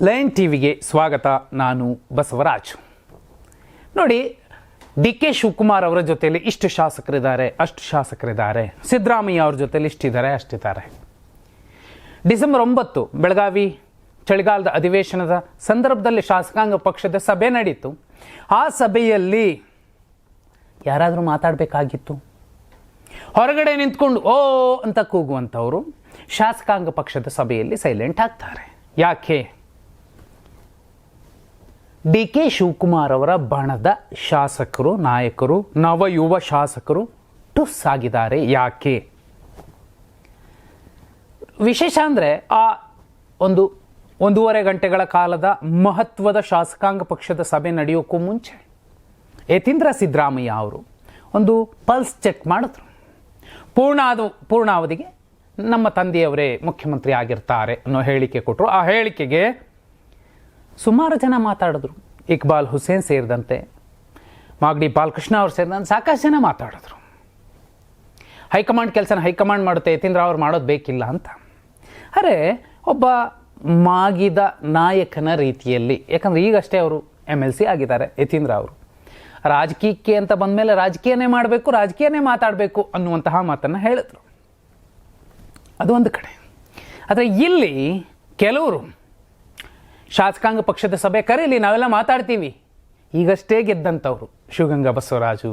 Lion ಟಿವಿಗೆ ಸ್ವಾಗತ. ನಾನು ಬಸವರಾಜ್. ನೋಡಿ, ಡಿ ಕೆ ಶಿವಕುಮಾರ್ ಅವರ ಜೊತೆಯಲ್ಲಿ ಇಷ್ಟು ಶಾಸಕರಿದ್ದಾರೆ, ಅಷ್ಟು ಶಾಸಕರಿದ್ದಾರೆ. ಸಿದ್ದರಾಮಯ್ಯ ಅವ್ರ ಜೊತೆಯಲ್ಲಿ ಇಷ್ಟಿದ್ದಾರೆ, ಅಷ್ಟಿದ್ದಾರೆ. ಡಿಸೆಂಬರ್ 9 ಬೆಳಗಾವಿ ಚಳಿಗಾಲದ ಅಧಿವೇಶನದ ಸಂದರ್ಭದಲ್ಲಿ ಶಾಸಕಾಂಗ ಪಕ್ಷದ ಸಭೆ ನಡೀತು. ಆ ಸಭೆಯಲ್ಲಿ ಯಾರಾದರೂ ಮಾತಾಡಬೇಕಾಗಿತ್ತು. ಹೊರಗಡೆ ನಿಂತ್ಕೊಂಡು ಓ ಅಂತ ಕೂಗುವಂಥವರು ಶಾಸಕಾಂಗ ಪಕ್ಷದ ಸಭೆಯಲ್ಲಿ ಸೈಲೆಂಟ್ ಆಗ್ತಾರೆ. ಯಾಕೆ? ಡಿ ಕೆ ಶಿವಕುಮಾರ್ ಅವರ ಬಣದ ಶಾಸಕರು, ನಾಯಕರು, ನವಯುವ ಶಾಸಕರು ಟುಸ್ ಆಗಿದ್ದಾರೆ. ಯಾಕೆ? ವಿಶೇಷ ಅಂದರೆ ಆ ಒಂದೂವರೆ ಗಂಟೆಗಳ ಕಾಲದ ಮಹತ್ವದ ಶಾಸಕಾಂಗ ಪಕ್ಷದ ಸಭೆ ನಡೆಯೋಕ್ಕೂ ಮುಂಚೆ ಯತೀಂದ್ರ ಸಿದ್ದರಾಮಯ್ಯ ಅವರು ಒಂದು ಪಲ್ಸ್ ಚೆಕ್ ಮಾಡಿದ್ರು. ಪೂರ್ಣಾವಧಿಗೆ ನಮ್ಮ ತಂದೆಯವರೇ ಮುಖ್ಯಮಂತ್ರಿ ಆಗಿರ್ತಾರೆ ಅನ್ನೋ ಹೇಳಿಕೆ ಕೊಟ್ಟರು. ಆ ಹೇಳಿಕೆಗೆ ಸುಮಾರು ಜನ ಮಾತಾಡಿದ್ರು. ಇಕ್ಬಾಲ್ ಹುಸೇನ್ ಸೇರಿದಂತೆ, ಮಾಗಡಿ ಬಾಲಕೃಷ್ಣ ಅವರು ಸೇರಿದಂತೆ ಸಾಕಷ್ಟು ಜನ ಮಾತಾಡಿದ್ರು. ಹೈಕಮಾಂಡ್ ಕೆಲಸನ ಹೈಕಮಾಂಡ್ ಮಾಡುತ್ತೆ, ಯತೀಂದ್ರ ಅವ್ರು ಮಾಡೋದು ಬೇಕಿಲ್ಲ ಅಂತ. ಅರೆ, ಒಬ್ಬ ಮಾಗಿದ ನಾಯಕನ ರೀತಿಯಲ್ಲಿ, ಯಾಕಂದರೆ ಈಗಷ್ಟೇ ಅವರು MLC ಆಗಿದ್ದಾರೆ ಯತೀಂದ್ರ ಅವರು, ರಾಜಕೀಯಕ್ಕೆ ಅಂತ ಬಂದಮೇಲೆ ರಾಜಕೀಯನೇ ಮಾಡಬೇಕು, ರಾಜಕೀಯನೇ ಮಾತಾಡಬೇಕು ಅನ್ನುವಂತಹ ಮಾತನ್ನು ಹೇಳಿದ್ರು. ಅದು ಒಂದು ಕಡೆ. ಆದರೆ ಇಲ್ಲಿ ಕೆಲವರು ಶಾಸಕಾಂಗ ಪಕ್ಷದ ಸಭೆ ಕರೀಲಿ, ನಾವೆಲ್ಲ ಮಾತಾಡ್ತೀವಿ, ಈಗಷ್ಟೇ ಗೆದ್ದಂಥವ್ರು ಶಿವಗಂಗಾ ಬಸವರಾಜು,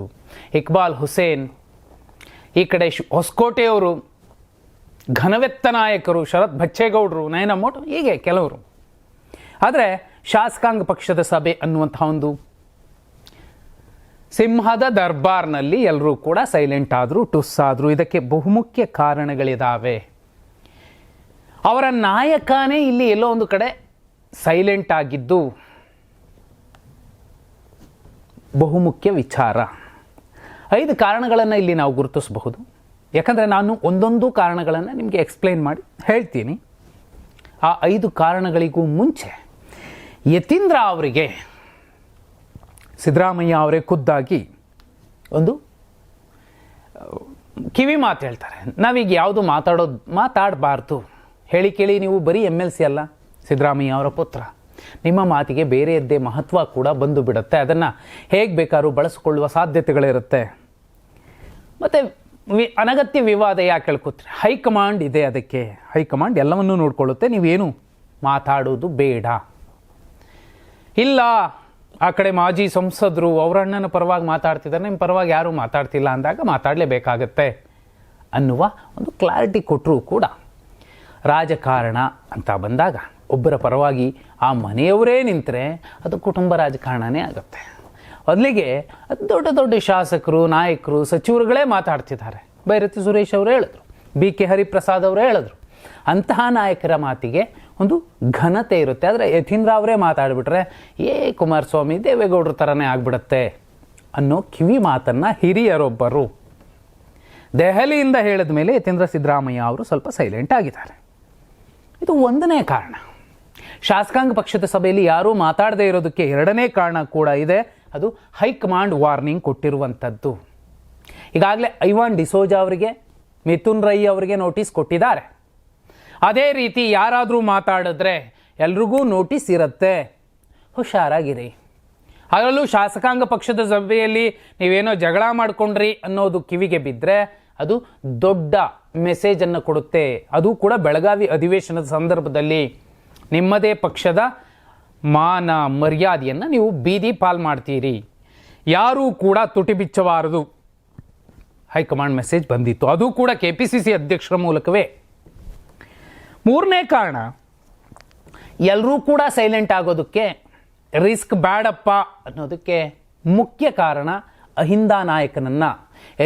ಇಕ್ಬಾಲ್ ಹುಸೇನ್, ಈ ಕಡೆ ಹೊಸಕೋಟೆಯವರು, ಘನವೆತ್ತ ನಾಯಕರು ಶರತ್ ಬಚ್ಚೇಗೌಡರು, ನಯನ ಮೋಟು, ಹೀಗೆ ಕೆಲವರು. ಆದರೆ ಶಾಸಕಾಂಗ ಪಕ್ಷದ ಸಭೆ ಅನ್ನುವಂತಹ ಒಂದು ಸಿಂಹದ ದರ್ಬಾರ್ನಲ್ಲಿ ಎಲ್ಲರೂ ಕೂಡ ಸೈಲೆಂಟ್ ಆದರು, ಟುಸ್ ಆದರು. ಇದಕ್ಕೆ ಬಹುಮುಖ್ಯ ಕಾರಣಗಳಿದ್ದಾವೆ. ಅವರ ನಾಯಕನೇ ಇಲ್ಲಿ ಎಲ್ಲೋ ಒಂದು ಕಡೆ ಸೈಲೆಂಟ್ ಆಗಿದ್ದು ಬಹುಮುಖ್ಯ ವಿಚಾರ. 5 ಕಾರಣಗಳನ್ನು ಇಲ್ಲಿ ನಾವು ಗುರುತಿಸಬಹುದು. ಯಾಕಂದರೆ ನಾನು ಒಂದೊಂದು ಕಾರಣಗಳನ್ನು ನಿಮಗೆ ಎಕ್ಸ್ಪ್ಲೈನ್ ಮಾಡಿ ಹೇಳ್ತೀನಿ. ಆ 5 ಕಾರಣಗಳಿಗೂ ಮುಂಚೆ ಯತೀಂದ್ರ ಅವರಿಗೆ ಸಿದ್ದರಾಮಯ್ಯ ಅವರೇ ಖುದ್ದಾಗಿ ಒಂದು ಕಿವಿ ಮಾತು ಹೇಳ್ತಾರೆ. ನಾವೀಗ ಯಾವುದು ಮಾತಾಡಬಾರ್ದು. ಹೇಳಿ ಕೇಳಿ ನೀವು ಬರೀ MLC ಅಲ್ಲ, ಸಿದ್ದರಾಮಯ್ಯ ಅವರ ಪುತ್ರ. ನಿಮ್ಮ ಮಾತಿಗೆ ಬೇರೆಯದ್ದೇ ಮಹತ್ವ ಕೂಡ ಬಂದು ಬಿಡುತ್ತೆ. ಅದನ್ನು ಹೇಗೆ ಬೇಕಾದ್ರೂ ಬಳಸಿಕೊಳ್ಳುವ ಸಾಧ್ಯತೆಗಳಿರುತ್ತೆ. ಮತ್ತು ಅನಗತ್ಯ ವಿವಾದ ಯಾಕೆ ಹೇಳ್ಕೊತೀರಿ? ಹೈಕಮಾಂಡ್ ಇದೆ, ಅದಕ್ಕೆ ಹೈಕಮಾಂಡ್ ಎಲ್ಲವನ್ನೂ ನೋಡ್ಕೊಳ್ಳುತ್ತೆ, ನೀವೇನು ಮಾತಾಡೋದು ಬೇಡ. ಇಲ್ಲ, ಆ ಕಡೆ ಮಾಜಿ ಸಂಸದರು ಅವರ ಅಣ್ಣನ ಪರವಾಗಿ ಮಾತಾಡ್ತಿದ್ದಾರೆ, ನಿಮ್ಮ ಪರವಾಗಿ ಯಾರೂ ಮಾತಾಡ್ತಿಲ್ಲ ಅಂದಾಗ ಮಾತಾಡಲೇಬೇಕಾಗತ್ತೆ ಅನ್ನುವ ಒಂದು ಕ್ಲಾರಿಟಿ ಕೊಟ್ಟರೂ ಕೂಡ ರಾಜಕಾರಣ ಅಂತ ಬಂದಾಗ ಒಬ್ಬರ ಪರವಾಗಿ ಆ ಮನೆಯವರೇ ನಿಂತರೆ ಅದು ಕುಟುಂಬ ರಾಜಕಾರಣನೇ ಆಗುತ್ತೆ. ಮೊದಲಿಗೆ ದೊಡ್ಡ ದೊಡ್ಡ ಶಾಸಕರು, ನಾಯಕರು, ಸಚಿವರುಗಳೇ ಮಾತಾಡ್ತಿದ್ದಾರೆ. ಭೈರತಿ ಸುರೇಶ್ ಅವರು ಹೇಳಿದ್ರು, BK ಹರಿಪ್ರಸಾದ್ ಅವರು ಹೇಳಿದ್ರು. ಅಂತಹ ನಾಯಕರ ಮಾತಿಗೆ ಒಂದು ಘನತೆ ಇರುತ್ತೆ. ಆದರೆ ಯತೀಂದ್ರ ಅವರೇ ಮಾತಾಡಿಬಿಟ್ರೆ ಕುಮಾರಸ್ವಾಮಿ, ದೇವೇಗೌಡರ ಥರನೇ ಆಗಿಬಿಡುತ್ತೆ ಅನ್ನೋ ಕಿವಿ ಮಾತನ್ನು ಹಿರಿಯರೊಬ್ಬರು ದೆಹಲಿಯಿಂದ ಹೇಳಿದ ಮೇಲೆ ಯತೀಂದ್ರ ಸಿದ್ದರಾಮಯ್ಯ ಅವರು ಸ್ವಲ್ಪ ಸೈಲೆಂಟ್ ಆಗಿದ್ದಾರೆ. ಇದು 1ನೇ ಕಾರಣ. ಶಾಸಕಾಂಗ ಪಕ್ಷದ ಸಭೆಯಲ್ಲಿ ಯಾರೂ ಮಾತಾಡದೇ ಇರೋದಕ್ಕೆ 2ನೇ ಕಾರಣ ಕೂಡ ಇದೆ. ಅದು ಹೈಕಮಾಂಡ್ ವಾರ್ನಿಂಗ್ ಕೊಟ್ಟಿರುವಂಥದ್ದು. ಈಗಾಗಲೇ ಐವಾನ್ ಡಿಸೋಜಾ ಅವರಿಗೆ, ಮಿಥುನ್ ರೈ ಅವರಿಗೆ ನೋಟಿಸ್ ಕೊಟ್ಟಿದ್ದಾರೆ. ಅದೇ ರೀತಿ ಯಾರಾದರೂ ಮಾತಾಡಿದ್ರೆ ಎಲ್ರಿಗೂ ನೋಟಿಸ್ ಇರುತ್ತೆ, ಹುಷಾರಾಗಿರಿ. ಅದರಲ್ಲೂ ಶಾಸಕಾಂಗ ಪಕ್ಷದ ಸಭೆಯಲ್ಲಿ ನೀವೇನೋ ಜಗಳ ಮಾಡಿಕೊಂಡ್ರಿ ಅನ್ನೋದು ಕಿವಿಗೆ ಬಿದ್ದರೆ ಅದು ದೊಡ್ಡ ಮೆಸೇಜನ್ನು ಕೊಡುತ್ತೆ. ಅದು ಕೂಡ ಬೆಳಗಾವಿ ಅಧಿವೇಶನದ ಸಂದರ್ಭದಲ್ಲಿ ನಿಮ್ಮದೇ ಪಕ್ಷದ ಮಾನ ಮರ್ಯಾದೆಯನ್ನು ನೀವು ಬೀದಿ ಪಾಲ್ ಮಾಡ್ತೀರಿ. ಯಾರೂ ಕೂಡ ತುಟಿ ಬಿಚ್ಚಬಾರದು. ಹೈಕಮಾಂಡ್ ಮೆಸೇಜ್ ಬಂದಿತ್ತು, ಅದು ಕೂಡ KPCC ಅಧ್ಯಕ್ಷರ ಮೂಲಕವೇ. 3ನೇ ಕಾರಣ, ಎಲ್ಲರೂ ಕೂಡ ಸೈಲೆಂಟ್ ಆಗೋದಕ್ಕೆ, ರಿಸ್ಕ್ ಬೇಡಪ್ಪ ಅನ್ನೋದಕ್ಕೆ ಮುಖ್ಯ ಕಾರಣ, ಅಹಿಂದ ನಾಯಕನನ್ನು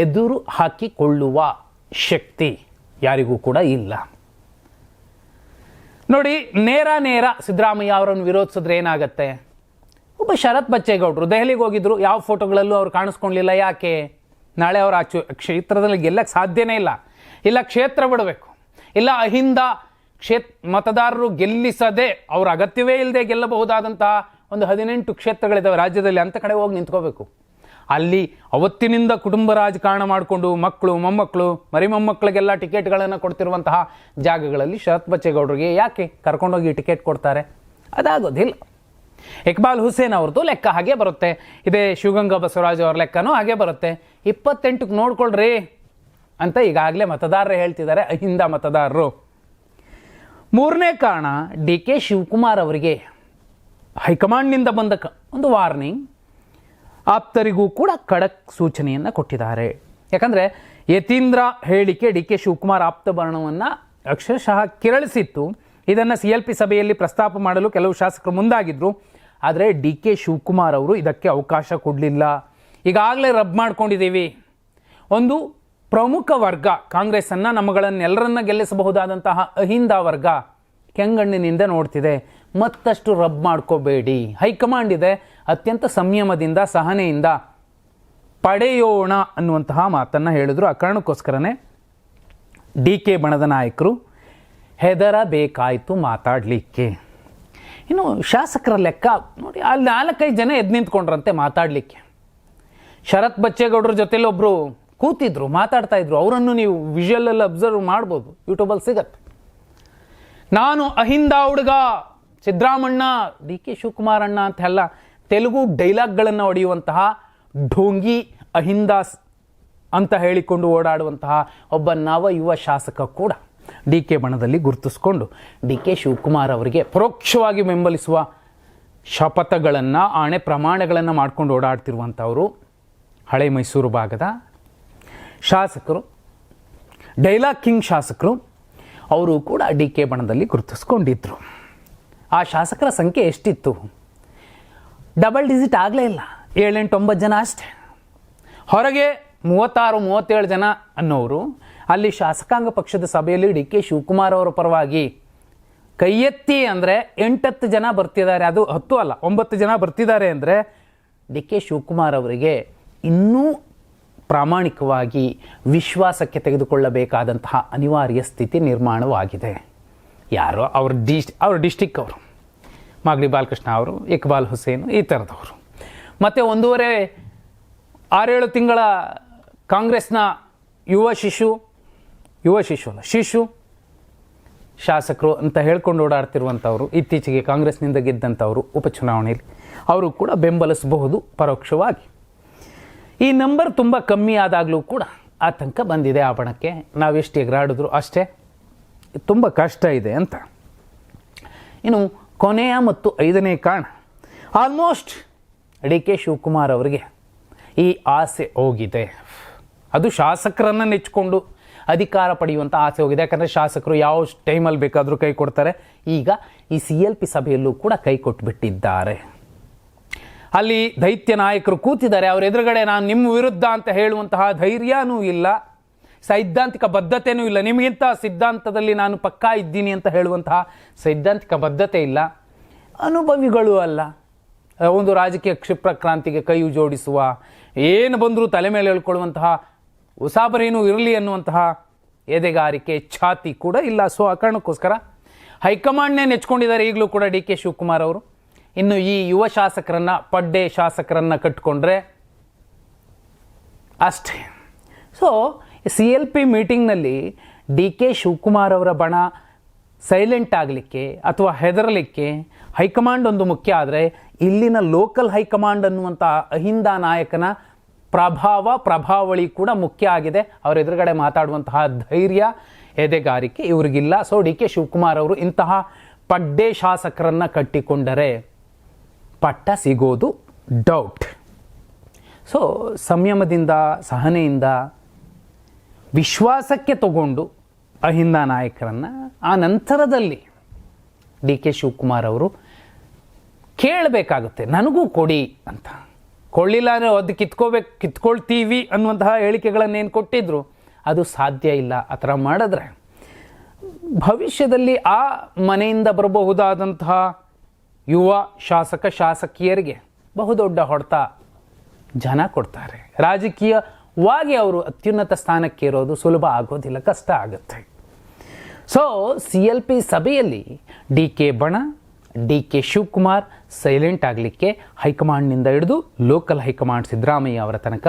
ಎದುರು ಹಾಕಿಕೊಳ್ಳುವ ಶಕ್ತಿ ಯಾರಿಗೂ ಕೂಡ ಇಲ್ಲ. ನೋಡಿ, ನೇರ ಸಿದ್ದರಾಮಯ್ಯ ಅವರನ್ನು ವಿರೋಧಿಸಿದ್ರೆ ಏನಾಗತ್ತೆ? ಒಬ್ಬ ಶರತ್ ಬಚ್ಚೇಗೌಡರು ದೆಹಲಿಗೆ ಹೋಗಿದ್ರು, ಯಾವ ಫೋಟೋಗಳಲ್ಲೂ ಅವ್ರು ಕಾಣಿಸ್ಕೊಳ್ಳಲಿಲ್ಲ. ಯಾಕೆ? ನಾಳೆ ಅವರ ಕ್ಷೇತ್ರದಲ್ಲಿ ಗೆಲ್ಲಕ್ಕೆ ಸಾಧ್ಯನೇ ಇಲ್ಲ. ಇಲ್ಲ ಕ್ಷೇತ್ರ ಬಿಡಬೇಕು, ಇಲ್ಲ ಅಹಿಂದ ಮತದಾರರು ಗೆಲ್ಲಿಸದೆ ಅವ್ರ ಅಗತ್ಯವೇ ಇಲ್ಲದೆ ಗೆಲ್ಲಬಹುದಾದಂತಹ ಒಂದು 18 ಕ್ಷೇತ್ರಗಳಿದ್ದಾವೆ ರಾಜ್ಯದಲ್ಲಿ, ಅಂಥ ಕಡೆ ಹೋಗಿ ನಿಂತ್ಕೋಬೇಕು. ಅಲ್ಲಿ ಅವತ್ತಿನಿಂದ ಕುಟುಂಬ ರಾಜಕಾರಣ ಮಾಡಿಕೊಂಡು ಮಕ್ಕಳು, ಮೊಮ್ಮಕ್ಕಳು, ಮರಿಮೊಮ್ಮಕ್ಕಳಿಗೆಲ್ಲ ಟಿಕೆಟ್ಗಳನ್ನು ಕೊಡ್ತಿರುವಂತಹ ಜಾಗಗಳಲ್ಲಿ ಶರತ್ ಬಚ್ಚೇಗೌಡರಿಗೆ ಯಾಕೆ ಕರ್ಕೊಂಡೋಗಿ ಟಿಕೆಟ್ ಕೊಡ್ತಾರೆ? ಅದಾಗೋದಿಲ್ಲ. ಇಕ್ಬಾಲ್ ಹುಸೇನ್ ಅವ್ರದ್ದು ಲೆಕ್ಕ ಹಾಗೆ ಬರುತ್ತೆ, ಇದೇ ಶಿವಗಂಗಾ ಬಸವರಾಜ್ ಅವ್ರ ಲೆಕ್ಕನೂ ಹಾಗೆ ಬರುತ್ತೆ. 28ಕ್ಕೆ ನೋಡ್ಕೊಳ್ರಿ ಅಂತ ಈಗಾಗಲೇ ಮತದಾರರೇ ಹೇಳ್ತಿದ್ದಾರೆ, ಅಹಿಂದ ಮತದಾರರು. ಮೂರನೇ ಕಾರಣ, ಡಿ ಕೆ ಶಿವಕುಮಾರ್ ಅವರಿಗೆ ಹೈಕಮಾಂಡ್ನಿಂದ ಬಂದ ಒಂದು ವಾರ್ನಿಂಗ್, ಆಪ್ತರಿಗೂ ಕೂಡ ಖಡಕ್ ಸೂಚನೆಯನ್ನು ಕೊಟ್ಟಿದ್ದಾರೆ. ಯಾಕಂದರೆ ಯತೀಂದ್ರ ಹೇಳಿಕೆ ಡಿ ಕೆ ಶಿವಕುಮಾರ್ ಆಪ್ತ ವರ್ಣವನ್ನು ಅಕ್ಷರಶಃ ಕೆರಳಿಸಿತ್ತು. ಇದನ್ನು CLP ಸಭೆಯಲ್ಲಿ ಪ್ರಸ್ತಾಪ ಮಾಡಲು ಕೆಲವು ಶಾಸಕರು ಮುಂದಾಗಿದ್ದರು. ಆದರೆ ಡಿ ಕೆ ಶಿವಕುಮಾರ್ ಅವರು ಇದಕ್ಕೆ ಅವಕಾಶ ಕೊಡಲಿಲ್ಲ. ಈಗಾಗಲೇ ರಬ್ ಮಾಡ್ಕೊಂಡಿದ್ದೀವಿ, ಒಂದು ಪ್ರಮುಖ ವರ್ಗ ಕಾಂಗ್ರೆಸ್ಸನ್ನು, ನಮ್ಮಗಳನ್ನೆಲ್ಲರನ್ನ ಗೆಲ್ಲಿಸಬಹುದಾದಂತಹ ಅಹಿಂದ ವರ್ಗ ಕೆಂಗಣ್ಣಿನಿಂದ ನೋಡ್ತಿದೆ, ಮತ್ತಷ್ಟು ರಬ್ ಮಾಡ್ಕೋಬೇಡಿ, ಹೈಕಮಾಂಡ್ ಇದೆ, ಅತ್ಯಂತ ಸಂಯಮದಿಂದ ಸಹನೆಯಿಂದ ಪಡೆಯೋಣ ಅನ್ನುವಂತಹ ಮಾತನ್ನು ಹೇಳಿದ್ರು. ಆ ಕಾರಣಕ್ಕೋಸ್ಕರನೇ ಡಿ ಕೆ ಬಣದ ನಾಯಕರು ಹೆದರಬೇಕಾಯಿತು ಮಾತಾಡಲಿಕ್ಕೆ. ಇನ್ನು ಶಾಸಕರ ಲೆಕ್ಕ ನೋಡಿ, ಅಲ್ಲಿ 4-5 ಜನ ಎದ್ದು ನಿಂತ್ಕೊಂಡ್ರಂತೆ ಮಾತಾಡಲಿಕ್ಕೆ. ಶರತ್ ಬಚ್ಚೇಗೌಡರ ಜೊತೆಲಿ ಒಬ್ಬರು ಕೂತಿದ್ರು, ಮಾತಾಡ್ತಾ ಇದ್ರು. ಅವರನ್ನು ನೀವು ವಿಜುವಲಲ್ಲಿ ಅಬ್ಸರ್ವ್ ಮಾಡ್ಬೋದು, ಯೂಟ್ಯೂಬಲ್ಲಿ ಸಿಗತ್ತೆ. ನಾನು ಅಹಿಂದ ಹುಡುಗ ಸಿದ್ದರಾಮಣ್ಣ, ಡಿ ಕೆ ಶಿವಕುಮಾರ್ ಅಣ್ಣ ಅಂತ ಎಲ್ಲ ತೆಲುಗು ಡೈಲಾಗ್ಗಳನ್ನು ಹೊಡೆಯುವಂತಹ ಢೋಂಗಿ ಅಹಿಂದಾಸ್ ಅಂತ ಹೇಳಿಕೊಂಡು ಓಡಾಡುವಂತಹ ಒಬ್ಬ ನವ ಯುವ ಶಾಸಕ ಕೂಡ ಡಿ ಕೆ ಬಣದಲ್ಲಿ ಗುರುತಿಸ್ಕೊಂಡು ಡಿ ಕೆ ಶಿವಕುಮಾರ್ ಅವರಿಗೆ ಪರೋಕ್ಷವಾಗಿ ಬೆಂಬಲಿಸುವ ಶಪಥಗಳನ್ನು, ಆಣೆ ಪ್ರಮಾಣಗಳನ್ನು ಮಾಡ್ಕೊಂಡು ಓಡಾಡ್ತಿರುವಂಥವರು ಹಳೆ ಮೈಸೂರು ಭಾಗದ ಶಾಸಕರು, ಡೈಲಾಗ್ ಕಿಂಗ್ ಶಾಸಕರು. ಅವರು ಕೂಡ ಡಿ ಕೆ ಬಣದಲ್ಲಿ ಗುರುತಿಸ್ಕೊಂಡಿದ್ರು. ಆ ಶಾಸಕರ ಸಂಖ್ಯೆ ಎಷ್ಟಿತ್ತು? ಡಬಲ್ ಡಿಜಿಟ್ ಆಗಲೇ ಇಲ್ಲ, 7-8-9 ಜನ ಅಷ್ಟೇ. ಹೊರಗೆ 36-37 ಜನ ಅನ್ನೋರು ಅಲ್ಲಿ ಶಾಸಕಾಂಗ ಪಕ್ಷದ ಸಭೆಯಲ್ಲಿ ಡಿ ಕೆ ಶಿವಕುಮಾರ್ ಅವರ ಪರವಾಗಿ ಕೈ ಎತ್ತಿ ಅಂದರೆ 8-10 ಜನ ಬರ್ತಿದ್ದಾರೆ. ಅದು 10 ಅಲ್ಲ, 9 ಜನ ಬರ್ತಿದ್ದಾರೆ ಅಂದರೆ ಡಿ ಕೆ ಶಿವಕುಮಾರ್ ಅವರಿಗೆ ಇನ್ನೂ ಪ್ರಾಮಾಣಿಕವಾಗಿ ವಿಶ್ವಾಸಕ್ಕೆ ತೆಗೆದುಕೊಳ್ಳಬೇಕಾದಂತಹ ಅನಿವಾರ್ಯ ಸ್ಥಿತಿ ನಿರ್ಮಾಣವಾಗಿದೆ. ಯಾರೋ ಅವ್ರ ಡಿಸ್ಟಿಕ್ ಅವರು, ಮಾಗಡಿ ಬಾಲಕೃಷ್ಣ ಅವರು, ಇಕ್ಬಾಲ್ ಹುಸೇನ್, ಈ ಥರದವರು. ಮತ್ತು 1.5-6-7 ತಿಂಗಳ ಕಾಂಗ್ರೆಸ್ನ ಶಿಶು ಶಾಸಕರು ಅಂತ ಹೇಳ್ಕೊಂಡು ಓಡಾಡ್ತಿರುವಂಥವ್ರು, ಇತ್ತೀಚೆಗೆ ಕಾಂಗ್ರೆಸ್ನಿಂದ ಗೆದ್ದಂಥವರು ಉಪಚುನಾವಣೆಯಲ್ಲಿ, ಅವರು ಕೂಡ ಬೆಂಬಲಿಸಬಹುದು ಪರೋಕ್ಷವಾಗಿ. ಈ ನಂಬರ್ ತುಂಬ ಕಮ್ಮಿ ಆದಾಗಲೂ ಕೂಡ ಆತಂಕ ಬಂದಿದೆ ಆ ಬಣಕ್ಕೆ. ನಾವೆಷ್ಟು ಎಗರಾಡಿದ್ರು ಅಷ್ಟೇ, ತುಂಬ ಕಷ್ಟ ಇದೆ ಅಂತ. ಇನ್ನು ಕೊನೆಯ ಮತ್ತು 5ನೇ ಕಾರಣ, ಆಲ್ಮೋಸ್ಟ್ ಡಿ ಕೆ ಶಿವಕುಮಾರ್ ಅವರಿಗೆ ಈ ಆಸೆ ಹೋಗಿದೆ. ಅದು ಶಾಸಕರನ್ನು ನೆಚ್ಚಿಕೊಂಡು ಅಧಿಕಾರ ಪಡೆಯುವಂಥ ಆಸೆ ಹೋಗಿದೆ. ಯಾಕಂದರೆ ಶಾಸಕರು ಯಾವ ಟೈಮಲ್ಲಿ ಬೇಕಾದರೂ ಕೈ ಕೊಡ್ತಾರೆ. ಈಗ ಈ CLP ಸಭೆಯಲ್ಲೂ ಕೂಡ ಕೈ ಕೊಟ್ಟುಬಿಟ್ಟಿದ್ದಾರೆ. ಅಲ್ಲಿ ದೈತ್ಯ ನಾಯಕರು ಕೂತಿದ್ದಾರೆ, ಅವ್ರ ಎದುರುಗಡೆ ನಾನು ನಿಮ್ಮ ವಿರುದ್ಧ ಅಂತ ಹೇಳುವಂತಹ ಧೈರ್ಯನೂ ಇಲ್ಲ, ಸೈದ್ಧಾಂತಿಕ ಬದ್ಧತೆಯೂ ಇಲ್ಲ. ನಿಮಗಿಂತ ಸಿದ್ಧಾಂತದಲ್ಲಿ ನಾನು ಪಕ್ಕಾ ಇದ್ದೀನಿ ಅಂತ ಹೇಳುವಂತಹ ಸೈದ್ಧಾಂತಿಕ ಬದ್ಧತೆ ಇಲ್ಲ. ಅನುಭವಿಗಳು ಅಲ್ಲ, ಒಂದು ರಾಜಕೀಯ ಕ್ಷಿಪ್ರ ಕ್ರಾಂತಿಗೆ ಕೈ ಜೋಡಿಸುವ, ಏನು ಬಂದರೂ ತಲೆ ಮೇಲೆ ಹೇಳ್ಕೊಳ್ಳುವಂತಹ, ಉಸಾಬರೇನೂ ಇರಲಿ ಅನ್ನುವಂತಹ ಎದೆಗಾರಿಕೆ, ಛಾತಿ ಕೂಡ ಇಲ್ಲ. ಸೊ ಆ ಕಾರಣಕ್ಕೋಸ್ಕರ ಹೈಕಮಾಂಡ್ನೇ ನೆಚ್ಕೊಂಡಿದ್ದಾರೆ ಈಗಲೂ ಕೂಡ ಡಿ ಕೆ ಶಿವಕುಮಾರ್ ಅವರು. ಇನ್ನು ಈ ಯುವ ಶಾಸಕರನ್ನು, ಪಡ್ಡೆ ಶಾಸಕರನ್ನು ಕಟ್ಟಿಕೊಂಡ್ರೆ ಅಷ್ಟೇ. ಸೊ CLP ಮೀಟಿಂಗ್ನಲ್ಲಿ ಡಿ ಕೆ ಶಿವಕುಮಾರ್ ಅವರ ಬಣ ಸೈಲೆಂಟ್ ಆಗಲಿಕ್ಕೆ ಅಥವಾ ಹೆದರಲಿಕ್ಕೆ ಹೈಕಮಾಂಡ್ ಒಂದು ಮುಖ್ಯ ಆದರೆ, ಇಲ್ಲಿನ ಲೋಕಲ್ ಹೈಕಮಾಂಡ್ ಅನ್ನುವಂಥ ಅಹಿಂದ ನಾಯಕನ ಪ್ರಭಾವಳಿ ಕೂಡ ಮುಖ್ಯ ಆಗಿದೆ. ಅವರ ಎದುರುಗಡೆ ಮಾತಾಡುವಂತಹ ಧೈರ್ಯ, ಎದೆಗಾರಿಕೆ ಇವರಿಗಿಲ್ಲ. ಸೊ ಡಿ ಕೆ ಶಿವಕುಮಾರ್ ಅವರು ಇಂತಹ ಪಡ್ಡೆ ಶಾಸಕರನ್ನು ಕಟ್ಟಿಕೊಂಡರೆ ಪಟ್ಟ ಸಿಗೋದು ಡೌಟ್. ಸೊ ಸಂಯಮದಿಂದ, ಸಹನೆಯಿಂದ, ವಿಶ್ವಾಸಕ್ಕೆ ತಗೊಂಡು ಅಹಿಂದ ನಾಯಕರನ್ನು ಆ ನಂತರದಲ್ಲಿ ಡಿ ಕೆ ಶಿವಕುಮಾರ್ ಅವರು ಕೇಳಬೇಕಾಗುತ್ತೆ, ನನಗೂ ಕೊಡಿ ಅಂತ. ಕೊಳ್ಳಿಲ್ಲ ಅಂದರೆ ಅದು ಕಿತ್ಕೊಳ್ತೀವಿ ಅನ್ನುವಂತಹ ಹೇಳಿಕೆಗಳನ್ನೇನು ಕೊಟ್ಟಿದ್ರು ಅದು ಸಾಧ್ಯ ಇಲ್ಲ. ಆ ಥರ ಮಾಡಿದ್ರೆ ಭವಿಷ್ಯದಲ್ಲಿ ಆ ಮನೆಯಿಂದ ಬರಬಹುದಾದಂತಹ ಯುವ ಶಾಸಕಿಯರಿಗೆ ಬಹುದೊಡ್ಡ ಹೊಡೆತ ಜನ ಕೊಡ್ತಾರೆ. ರಾಜಕೀಯವಾಗಿ ಅವರು ಅತ್ಯುನ್ನತ ಸ್ಥಾನಕ್ಕೆ ಇರೋದು ಸುಲಭ ಆಗೋದಿಲ್ಲ, ಕಷ್ಟ ಆಗುತ್ತೆ. ಸೊ CLP ಸಭೆಯಲ್ಲಿ ಡಿ ಕೆ ಬಣ, ಡಿ ಕೆ ಶಿವಕುಮಾರ್ ಸೈಲೆಂಟ್ ಆಗಲಿಕ್ಕೆ ಹೈಕಮಾಂಡ್ನಿಂದ ಹಿಡಿದು ಲೋಕಲ್ ಹೈಕಮಾಂಡ್ ಸಿದ್ದರಾಮಯ್ಯ ಅವರ ತನಕ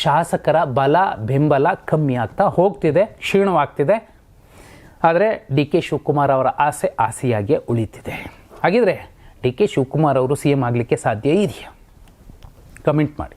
ಶಾಸಕರ ಬಲ, ಬೆಂಬಲ ಕಮ್ಮಿ ಆಗ್ತಾ ಹೋಗ್ತಿದೆ, ಕ್ಷೀಣವಾಗ್ತಿದೆ. ಆದರೆ ಡಿ ಕೆ ಶಿವಕುಮಾರ್ ಅವರ ಆಸೆಯಾಗಿಯೇ ಉಳಿತಿದೆ. ಹಾಗಿದ್ರೆ ಡಿ ಕೆ ಶಿವಕುಮಾರ್ ಅವರು ಸಿ ಎಂ ಆಗಲಿಕ್ಕೆ ಸಾಧ್ಯ ಇದೆಯಾ? ಕಮೆಂಟ್ ಮಾಡಿ.